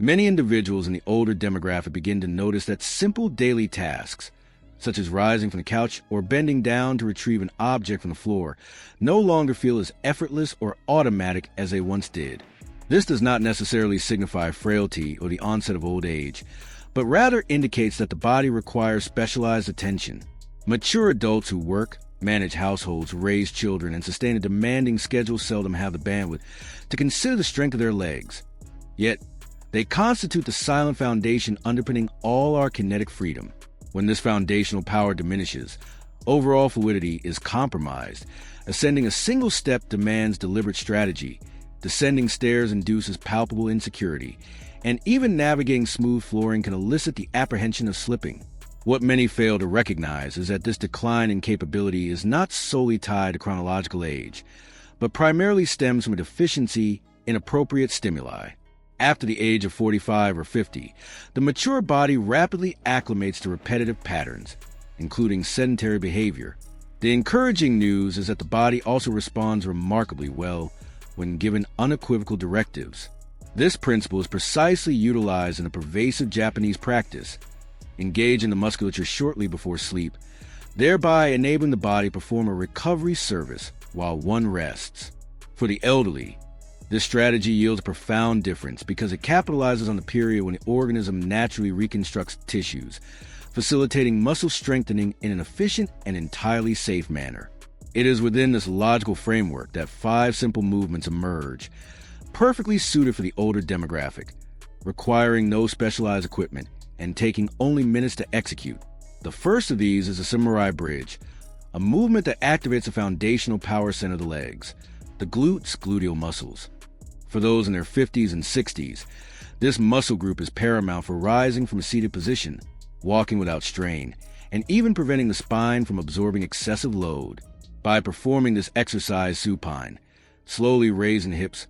Many individuals in the older demographic begin to notice that simple daily tasks, such as rising from the couch or bending down to retrieve an object from the floor, no longer feel as effortless or automatic as they once did. This does not necessarily signify frailty or the onset of old age, but rather indicates that the body requires specialized attention. Mature adults who work, manage households, raise children, and sustain a demanding schedule seldom have the bandwidth to consider the strength of their legs. Yet, they constitute the silent foundation underpinning all our kinetic freedom. When this foundational power diminishes, overall fluidity is compromised. Ascending a single step demands deliberate strategy. Descending stairs induces palpable insecurity. And even navigating smooth flooring can elicit the apprehension of slipping. What many fail to recognize is that this decline in capability is not solely tied to chronological age, but primarily stems from a deficiency in appropriate stimuli. After the age of 45 or 50, the mature body rapidly acclimates to repetitive patterns, including sedentary behavior. The encouraging news is that the body also responds remarkably well when given unequivocal directives. This principle is precisely utilized in a pervasive Japanese practice. Engage in the musculature shortly before sleep, thereby enabling the body to perform a recovery service while one rests. For the elderly, this strategy yields a profound difference because it capitalizes on the period when the organism naturally reconstructs tissues, facilitating muscle strengthening in an efficient and entirely safe manner. It is within this logical framework that 5 simple movements emerge, perfectly suited for the older demographic, requiring no specialized equipment and taking only minutes to execute. The first of these is the Samurai Bridge, a movement that activates the foundational power center of the legs, the gluteal muscles. For those in their 50s and 60s, this muscle group is paramount for rising from a seated position, walking without strain, and even preventing the spine from absorbing excessive load. By performing this exercise supine, slowly raising the hips,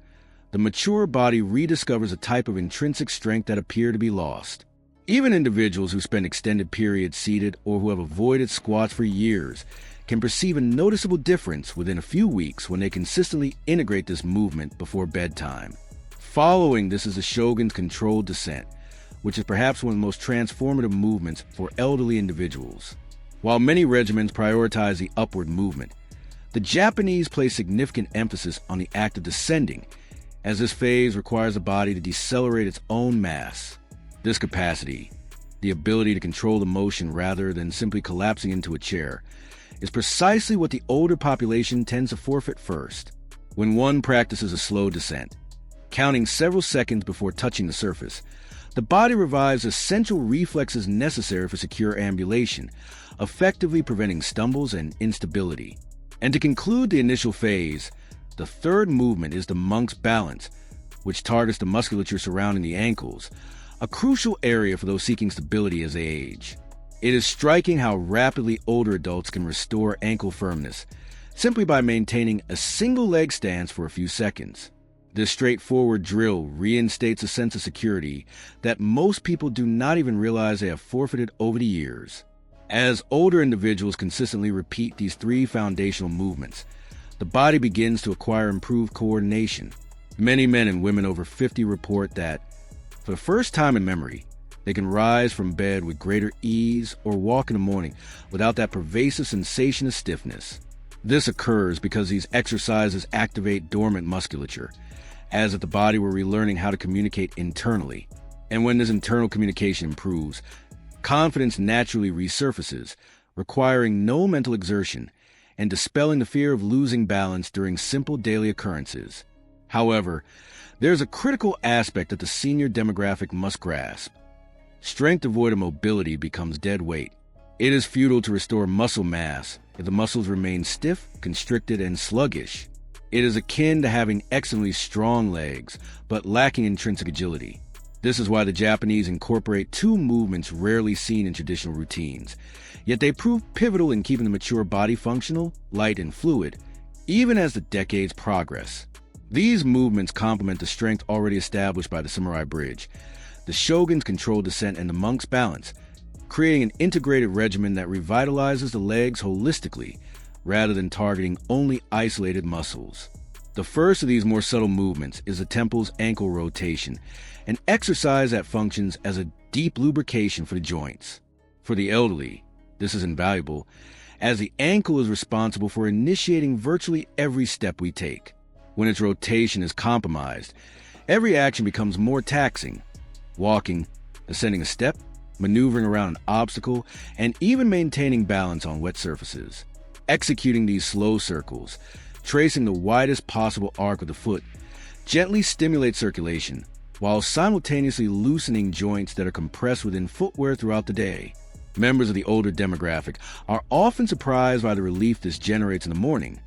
the mature body rediscovers a type of intrinsic strength that appeared to be lost. Even individuals who spend extended periods seated or who have avoided squats for years can perceive a noticeable difference within a few weeks when they consistently integrate this movement before bedtime. Following this is the Shogun's controlled descent, which is perhaps one of the most transformative movements for elderly individuals. While many regimens prioritize the upward movement, the Japanese place significant emphasis on the act of descending, as this phase requires the body to decelerate its own mass. This capacity, the ability to control the motion rather than simply collapsing into a chair, is precisely what the older population tends to forfeit first. When one practices a slow descent, counting several seconds before touching the surface, the body revives essential reflexes necessary for secure ambulation, effectively preventing stumbles and instability. And to conclude the initial phase, the third movement is the monk's balance, which targets the musculature surrounding the ankles, a crucial area for those seeking stability as they age. It is striking how rapidly older adults can restore ankle firmness, simply by maintaining a single leg stance for a few seconds. This straightforward drill reinstates a sense of security that most people do not even realize they have forfeited over the years. As older individuals consistently repeat these 3 foundational movements, the body begins to acquire improved coordination. Many men and women over 50 report that, for the first time in memory, they can rise from bed with greater ease or walk in the morning without that pervasive sensation of stiffness. This occurs because these exercises activate dormant musculature, as if the body were relearning how to communicate internally. And when this internal communication improves, confidence naturally resurfaces, requiring no mental exertion and dispelling the fear of losing balance during simple daily occurrences. However, there's a critical aspect that the senior demographic must grasp. Strength devoid of mobility becomes dead weight. It is futile to restore muscle mass if the muscles remain stiff, constricted, and sluggish. It is akin to having excellently strong legs, but lacking intrinsic agility. This is why the Japanese incorporate 2 movements rarely seen in traditional routines, yet they prove pivotal in keeping the mature body functional, light, and fluid, even as the decades progress. These movements complement the strength already established by the Samurai Bridge, the Shogun's controlled descent, and the monk's balance, creating an integrated regimen that revitalizes the legs holistically rather than targeting only isolated muscles. The first of these more subtle movements is the temple's ankle rotation, an exercise that functions as a deep lubrication for the joints. For the elderly, this is invaluable, as the ankle is responsible for initiating virtually every step we take. When its rotation is compromised, every action becomes more taxing. Walking, ascending a step, maneuvering around an obstacle, and even maintaining balance on wet surfaces. Executing these slow circles, tracing the widest possible arc of the foot, gently stimulates circulation, while simultaneously loosening joints that are compressed within footwear throughout the day. Members of the older demographic are often surprised by the relief this generates in the morning,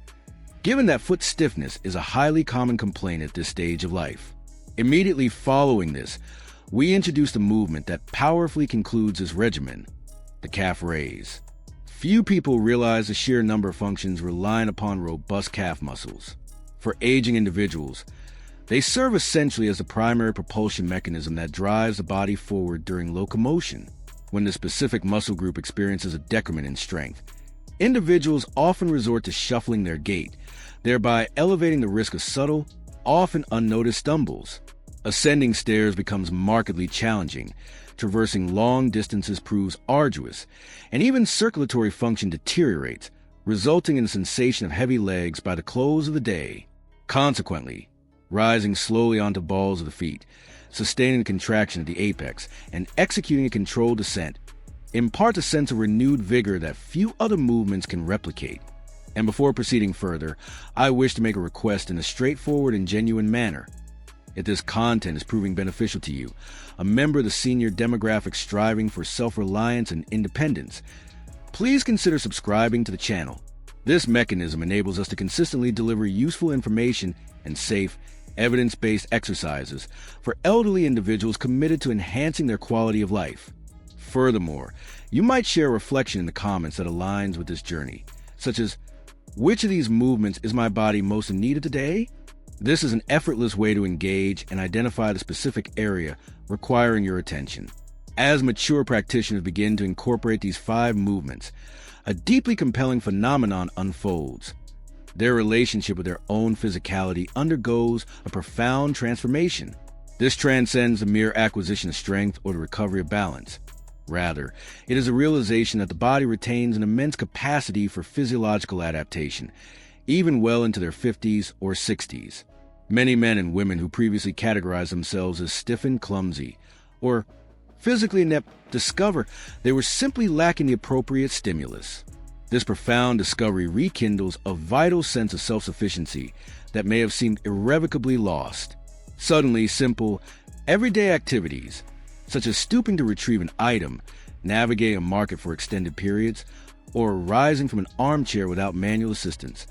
given that foot stiffness is a highly common complaint at this stage of life. Immediately following this, we introduce the movement that powerfully concludes this regimen, the calf raise. Few people realize the sheer number of functions relying upon robust calf muscles. For aging individuals, they serve essentially as the primary propulsion mechanism that drives the body forward during locomotion. When the specific muscle group experiences a decrement in strength, individuals often resort to shuffling their gait, thereby elevating the risk of subtle, often unnoticed stumbles. Ascending stairs becomes markedly challenging, traversing long distances proves arduous, and even circulatory function deteriorates, resulting in a sensation of heavy legs by the close of the day. Consequently, rising slowly onto balls of the feet, sustaining the contraction at the apex, and executing a controlled descent imparts a sense of renewed vigor that few other movements can replicate. And before proceeding further, I wish to make a request in a straightforward and genuine manner. If this content is proving beneficial to you, a member of the senior demographic striving for self-reliance and independence, please consider subscribing to the channel. This mechanism enables us to consistently deliver useful information and safe, evidence-based exercises for elderly individuals committed to enhancing their quality of life. Furthermore, you might share a reflection in the comments that aligns with this journey, such as, which of these movements is my body most in need of today? This is an effortless way to engage and identify the specific area requiring your attention. As mature practitioners begin to incorporate these 5 movements, a deeply compelling phenomenon unfolds. Their relationship with their own physicality undergoes a profound transformation. This transcends the mere acquisition of strength or the recovery of balance. Rather, it is a realization that the body retains an immense capacity for physiological adaptation, even well into their 50s or 60s. Many men and women who previously categorized themselves as stiff and clumsy, or physically inept, discover they were simply lacking the appropriate stimulus. This profound discovery rekindles a vital sense of self-sufficiency that may have seemed irrevocably lost. Suddenly, simple, everyday activities, such as stooping to retrieve an item, navigating a market for extended periods, or rising from an armchair without manual assistance,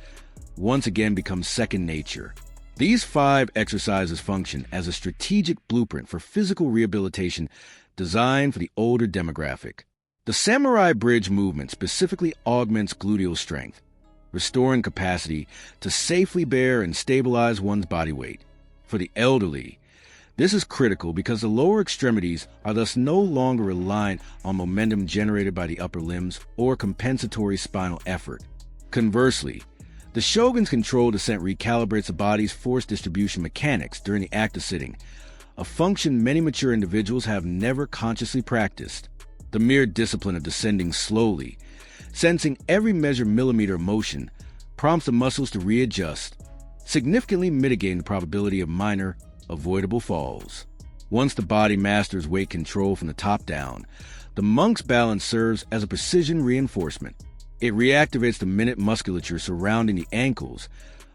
once again become second nature. These 5 exercises function as a strategic blueprint for physical rehabilitation designed for the older demographic. The Samurai Bridge movement specifically augments gluteal strength, restoring capacity to safely bear and stabilize one's body weight. For the elderly, this is critical because the lower extremities are thus no longer reliant on momentum generated by the upper limbs or compensatory spinal effort. Conversely, the Shogun's controlled descent recalibrates the body's force distribution mechanics during the act of sitting, a function many mature individuals have never consciously practiced. The mere discipline of descending slowly, sensing every measured millimeter of motion, prompts the muscles to readjust, significantly mitigating the probability of minor, avoidable falls. Once the body masters weight control from the top down, the monk's balance serves as a precision reinforcement. It reactivates the minute musculature surrounding the ankles,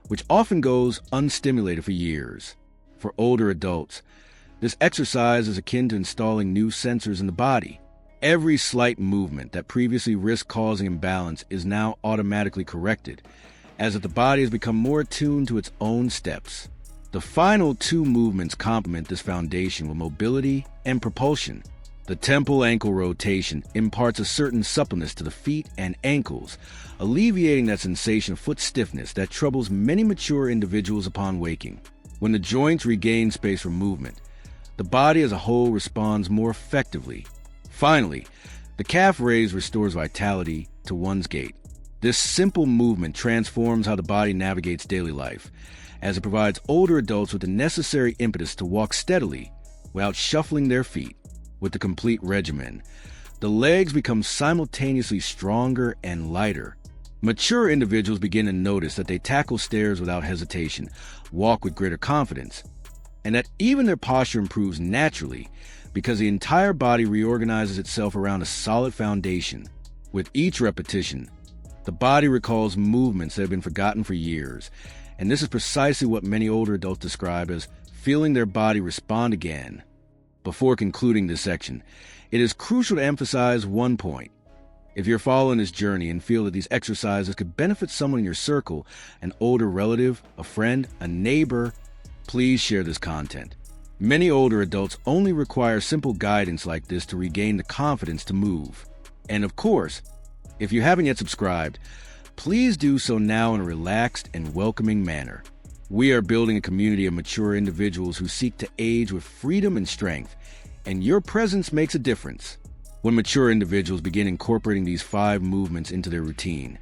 which often goes unstimulated for years. For older adults, this exercise is akin to installing new sensors in the body. Every slight movement that previously risked causing imbalance is now automatically corrected, as if the body has become more attuned to its own steps. The final 2 movements complement this foundation with mobility and propulsion. The temple ankle rotation imparts a certain suppleness to the feet and ankles, alleviating that sensation of foot stiffness that troubles many mature individuals upon waking. When the joints regain space for movement, the body as a whole responds more effectively. Finally, the calf raise restores vitality to one's gait. This simple movement transforms how the body navigates daily life, as it provides older adults with the necessary impetus to walk steadily without shuffling their feet. With the complete regimen, the legs become simultaneously stronger and lighter. Mature individuals begin to notice that they tackle stairs without hesitation, walk with greater confidence, and that even their posture improves naturally because the entire body reorganizes itself around a solid foundation. With each repetition, the body recalls movements that have been forgotten for years, and this is precisely what many older adults describe as feeling their body respond again. Before concluding this section, it is crucial to emphasize one point. If you're following this journey and feel that these exercises could benefit someone in your circle, an older relative, a friend, a neighbor, please share this content. Many older adults only require simple guidance like this to regain the confidence to move. And of course, if you haven't yet subscribed, please do so now in a relaxed and welcoming manner. We are building a community of mature individuals who seek to age with freedom and strength, and your presence makes a difference. When mature individuals begin incorporating these 5 movements into their routine,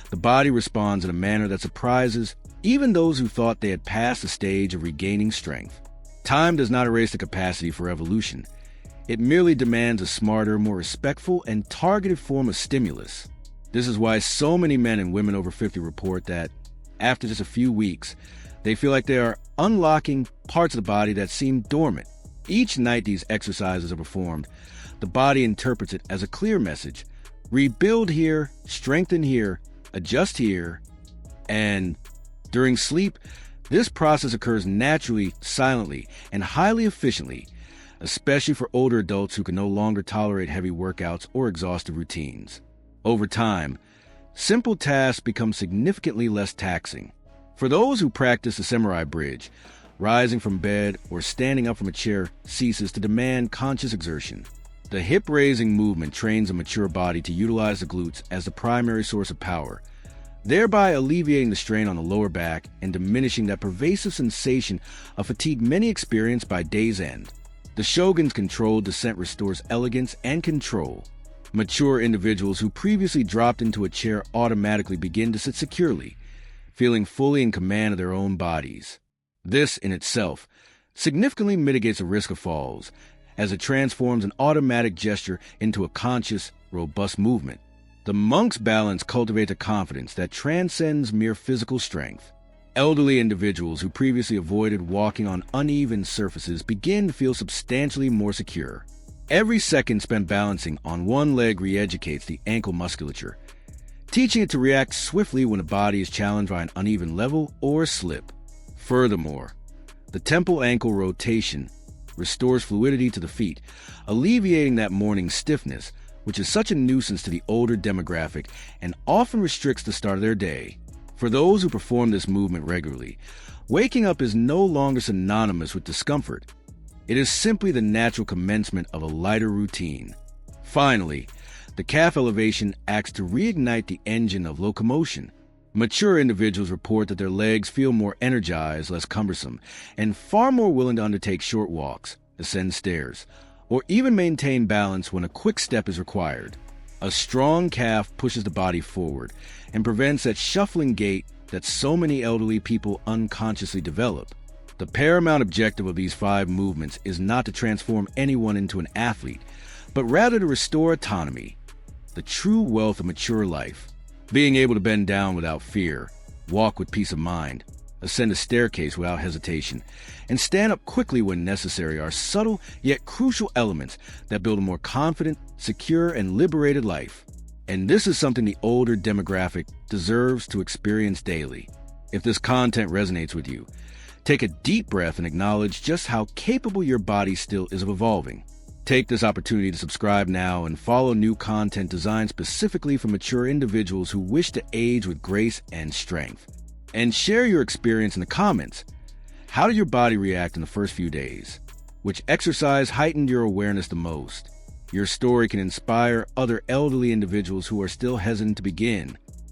the body responds in a manner that surprises even those who thought they had passed the stage of regaining strength. Time does not erase the capacity for evolution. It merely demands a smarter, more respectful, and targeted form of stimulus. This is why so many men and women over 50 report that, after just a few weeks, they feel like they are unlocking parts of the body that seem dormant. Each night these exercises are performed, the body interprets it as a clear message. Rebuild here, strengthen here, adjust here, and during sleep, this process occurs naturally, silently, and highly efficiently, especially for older adults who can no longer tolerate heavy workouts or exhaustive routines. Over time, simple tasks become significantly less taxing. For those who practice the samurai bridge, rising from bed or standing up from a chair ceases to demand conscious exertion. The hip-raising movement trains a mature body to utilize the glutes as the primary source of power, thereby alleviating the strain on the lower back and diminishing that pervasive sensation of fatigue many experience by day's end. The Shogun's controlled descent restores elegance and control. Mature individuals who previously dropped into a chair automatically begin to sit securely, feeling fully in command of their own bodies. This, in itself, significantly mitigates the risk of falls, as it transforms an automatic gesture into a conscious, robust movement. The monk's balance cultivates a confidence that transcends mere physical strength. Elderly individuals who previously avoided walking on uneven surfaces begin to feel substantially more secure. Every second spent balancing on one leg re-educates the ankle musculature, teaching it to react swiftly when the body is challenged by an uneven level or slip. Furthermore, the temple ankle rotation restores fluidity to the feet, alleviating that morning stiffness, which is such a nuisance to the older demographic and often restricts the start of their day. For those who perform this movement regularly, waking up is no longer synonymous with discomfort. It is simply the natural commencement of a lighter routine. Finally, the calf elevation acts to reignite the engine of locomotion. Mature individuals report that their legs feel more energized, less cumbersome, and far more willing to undertake short walks, ascend stairs, or even maintain balance when a quick step is required. A strong calf pushes the body forward and prevents that shuffling gait that so many elderly people unconsciously develop. The paramount objective of these 5 movements is not to transform anyone into an athlete, but rather to restore autonomy, the true wealth of mature life. Being able to bend down without fear, walk with peace of mind, ascend a staircase without hesitation, and stand up quickly when necessary are subtle yet crucial elements that build a more confident, secure, and liberated life. And this is something the older demographic deserves to experience daily. If this content resonates with you, take a deep breath and acknowledge just how capable your body still is of evolving. Take this opportunity to subscribe now and follow new content designed specifically for mature individuals who wish to age with grace and strength. And share your experience in the comments. How did your body react in the first few days? Which exercise heightened your awareness the most? Your story can inspire other elderly individuals who are still hesitant to begin.